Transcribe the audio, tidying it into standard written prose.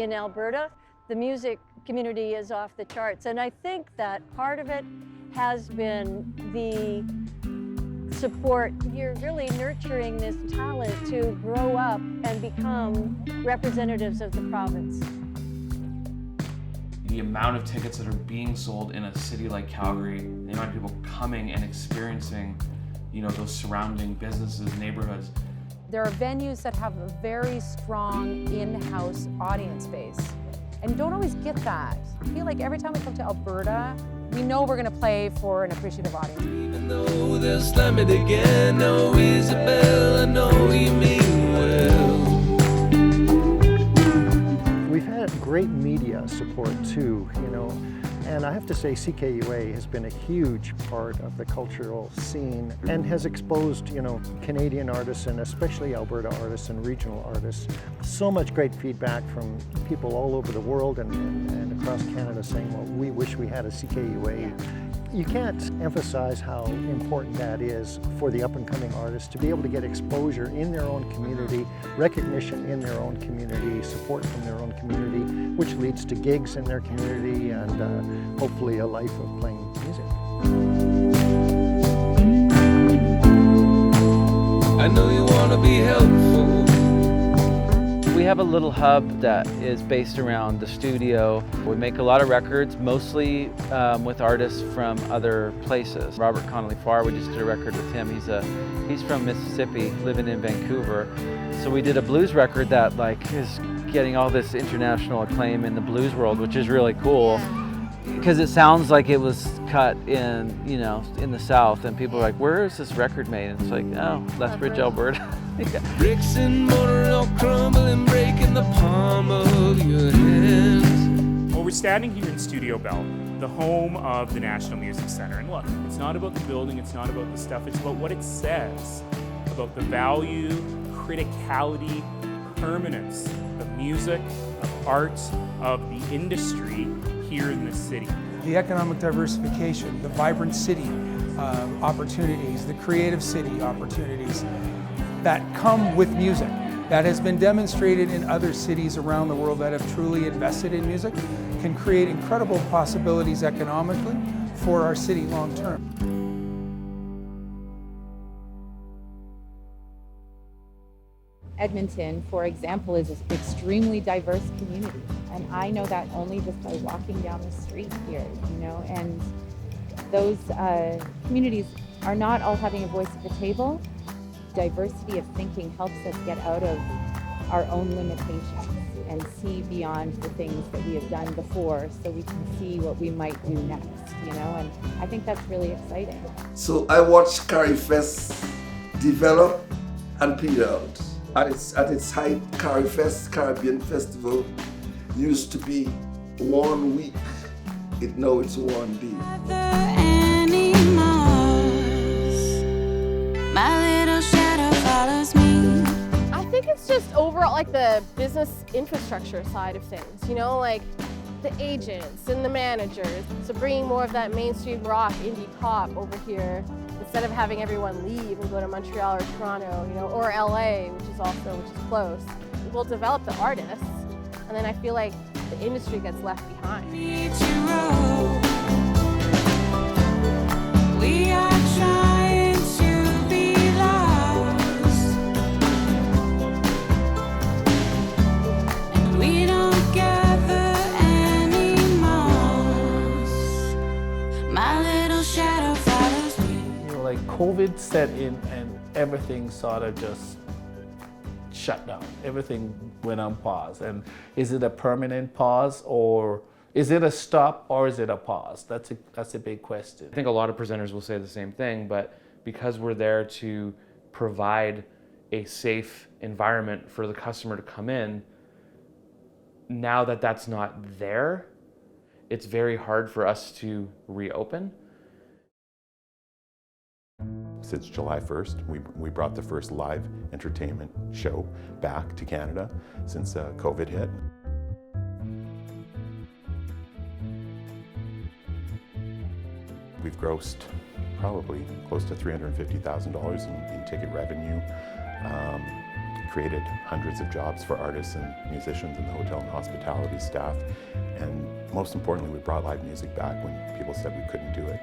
in Alberta, the music community is off the charts. And I think that part of it has been the support. You're really nurturing this talent to grow up and become representatives of the province. The amount of tickets that are being sold in a city like Calgary, the amount of people coming and experiencing, those surrounding businesses, neighborhoods. There are venues that have a very strong in-house audience base, and don't always get that. I feel like every time we come to Alberta, we know we're going to play for an appreciative audience. Even though they'll slam it again, oh Isabel, I know you mean well. We've had great media support too, and I have to say CKUA has been a huge part of the cultural scene and has exposed, Canadian artists and especially Alberta artists and regional artists. So much great feedback from people all over the world and across Canada saying, well, we wish we had a CKUA. You can't emphasize how important that is for the up-and-coming artists to be able to get exposure in their own community, recognition in their own community, support from their own community, which leads to gigs in their community and hopefully a life of playing music. I know you want to be helpful. We have a little hub that is based around the studio. We make a lot of records, mostly with artists from other places. Robert Connolly Farr, we just did a record with him. He's from Mississippi, living in Vancouver. So we did a blues record that is getting all this international acclaim in the blues world, which is really cool. Because it sounds like it was cut in, in the South, and people are like, where is this record made? And it's like, oh, Lethbridge, Alberta. Yeah. Bricks and mortar all crumbling, breaking the palm of your hands. Well, we're standing here in Studio Bell, the home of the National Music Centre. And look, it's not about the building, it's not about the stuff, it's about what it says about the value, criticality, permanence of music, of art, of the industry here in the city. The economic diversification, the vibrant city opportunities, the creative city opportunities that come with music, that has been demonstrated in other cities around the world that have truly invested in music, can create incredible possibilities economically for our city long term. Edmonton, for example, is an extremely diverse community. And I know that only just by walking down the street here, and those communities are not all having a voice at the table. Diversity of thinking helps us get out of our own limitations and see beyond the things that we have done before so we can see what we might do next, and I think that's really exciting. So I watched CarryFest develop and peter out. At its height, CarryFest, Caribbean Festival, used to be 1 week. Now it's 1 day. I think it's just overall the business infrastructure side of things, the agents and the managers. So bringing more of that mainstream rock, indie pop over here, instead of having everyone leave and go to Montreal or Toronto, or LA, which is close. We'll develop the artists, and then I feel like the industry gets left behind. We are trying to be lost, and we don't gather any moss. My little shadow follows me. COVID set in and everything sort of just shut down. Everything went on pause. And is it a permanent pause, or is it a stop, or is it a pause? That's a big question. I think a lot of presenters will say the same thing, but because we're there to provide a safe environment for the customer to come in, now that that's not there, it's very hard for us to reopen. Since July 1st, we brought the first live entertainment show back to Canada since COVID hit. We've grossed probably close to $350,000 in ticket revenue, created hundreds of jobs for artists and musicians and the hotel and hospitality staff. And most importantly, we brought live music back when people said we couldn't do it.